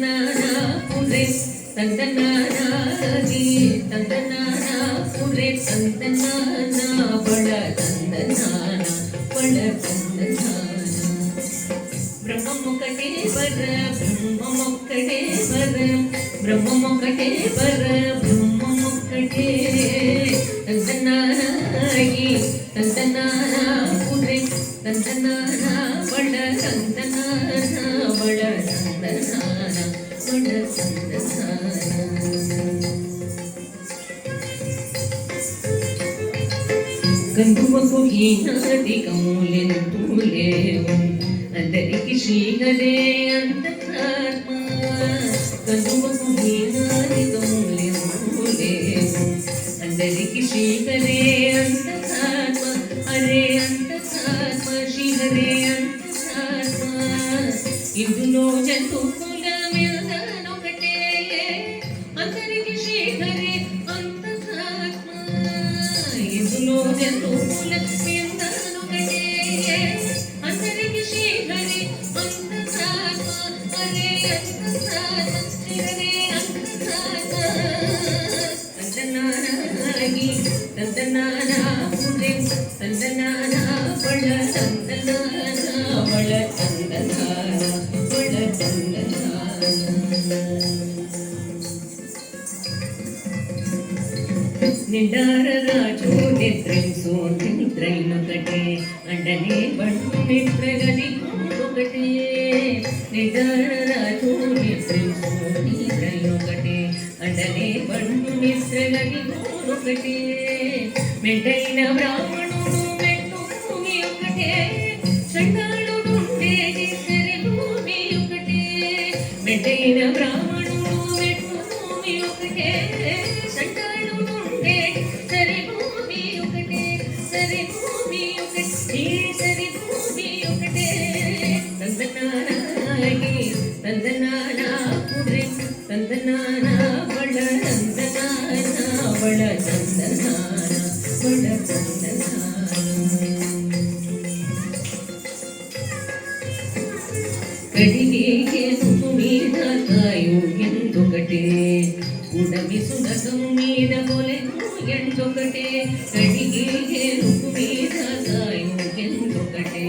ತಂದನಾನ ಪುರೆ ತಂದನಾನಾಗಿ ತಂದನಾನ ಪುರೆ ತಂದನಾನ ಬಳ ತಂದನಾನ ಬಳ ತಂದನಾನ ಬ್ರಹ್ಮಮೊಕ್ಕಟೇ ಬರ ಬ್ರಹ್ಮಮೊಕ್ಕಟೇ ಬರ ಬ್ರಹ್ಮಮೊಕ್ಕಟೇ ಬರ ಬ್ರಹ್ಮಮೊಕ್ಕಟೇ ತಂದನಾನಾಗಿ ತಂದನಾನ ಪುರೆ ತಂದನಾನ ಬಳ ತಂದನಾನ ಬಳ ತಂದನಾನ ಬಳ ತಂದನಾನ గంధువకు ఈనాటి కౌలెంతులేవు అందరికి శ్రీహరే అంతరాత్మ గంధువకు ఈనాటి కౌలెంతులేవు అందరికి శ్రీహరే అంతరాత్మ హరే అంతరాత్మ శ్రీహరే అంతరాత్మ ఇందులో జంతువుల మేదనొకటే అందరికి శ్రీహరే అంతరాత్మ ఇందులో జంతువుల మేదనొకటే అందరికి శ్రీహరే అంతరాత్మ హరే అంతరాత్మ శ్రీహరే అంతరాత్మ ತಂದನಾನಾಗಿ ತಂದನಾನ ಪುರೆ ತಂದನಾನ ಬಳ ತಂದನಾನ ಬಳ ತಂದನಾನ ಬಳ ತಂದನಾನ నిండార రాజు నిద్రించు నిద్రైనొకటే అండనే బండు నిద్రగది ఒకటే నిండార రాజు నిద్రించు నిద్రైనొకటే అండనే బండు నిద్రగది ఒకటే మెండైన బ్రాహ్మణుడు మెట్టు భూమి ఒకటే చండాలుడు ఉండేది సరి భూమి ఒకటే మెండైన బ్రాహ్మణుడు మెట్టు భూమి ఒకటే చండాలుడు ఉండేది సరి భూమి ఒకటే సరి భూమి ఒకటే సరి భూమి ఒకటే ತಂದನಾನಾಗಿ ತಂದನಾನ ಪುರೆ ತಂದನಾನ ಬಳ ತಂದನಾನ ಬಳ ತಂದನಾನ ಬಳ ತಂದನಾನ ಕಡಿಗೆಗೆ ಸುಮೀದ ಕಾಯು ಎಂದೊಕಟೇ ಉಡಮಿಸುನಗಂ ಮೀದ ಕೊಲೆನು ಎಂದೊಕಟೇ ಕಡಿಗೆಗೆ ಸುಮೀದ ಕಾಯು ಎಂದೊಕಟೇ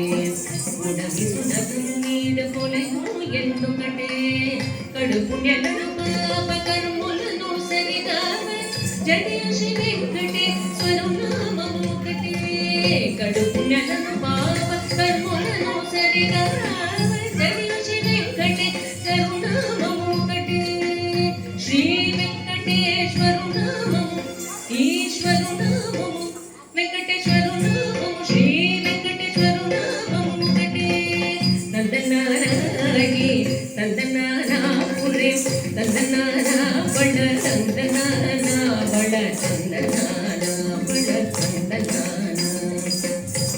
ಉಡಮಿಸುನಗಂ ಮೀದ కొలెను ఎందుకటే కడుపు నెలను పాప కర్ములను సరిగావ జడేసి వెంకటేశ్వరు నామము ఒకటే కడుపు నెలను పాప కర్ములను సరిగావ జడేసి వెంకటేశ్వరు నామము ఒకటే శ్రీ వెంకటేశ్వరు నామము ఈశ్వరు నామము వెంకటేశ్వరు నామము శ్రీ వెంకటేశ్వరు నామము ఒకటే ತಂದನಾನಾಗಿ ತಂದನಾನ ಪುರೆ ತಂದನಾನ ಬಳ ತಂದನಾನ ಬಳ ತಂದನಾನ ಬಳ ತಂದನಾನ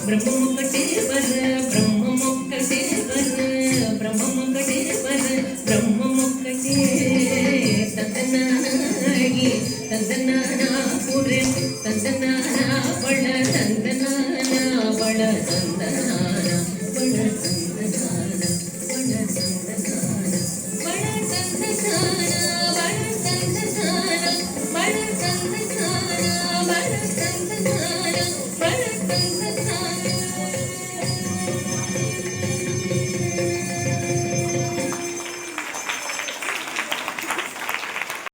ಬ್ರಹ್ಮಮೊಕ್ಕಟೇ ಬರ ಬ್ರಹ್ಮಮೊಕ್ಕಟೇ ಬರ ಬ್ರಹ್ಮಮೊಕ್ಕಟೇ ಬರ ಬ್ರಹ್ಮಮೊಕ್ಕಟೇ ತಂದನಾನಾಗಿ ತಂದನಾನ ಪುರೆ ತಂದನಾನ ಬಳ ತಂದನಾನ ಬಳ ತಂದನಾನ ಬಳ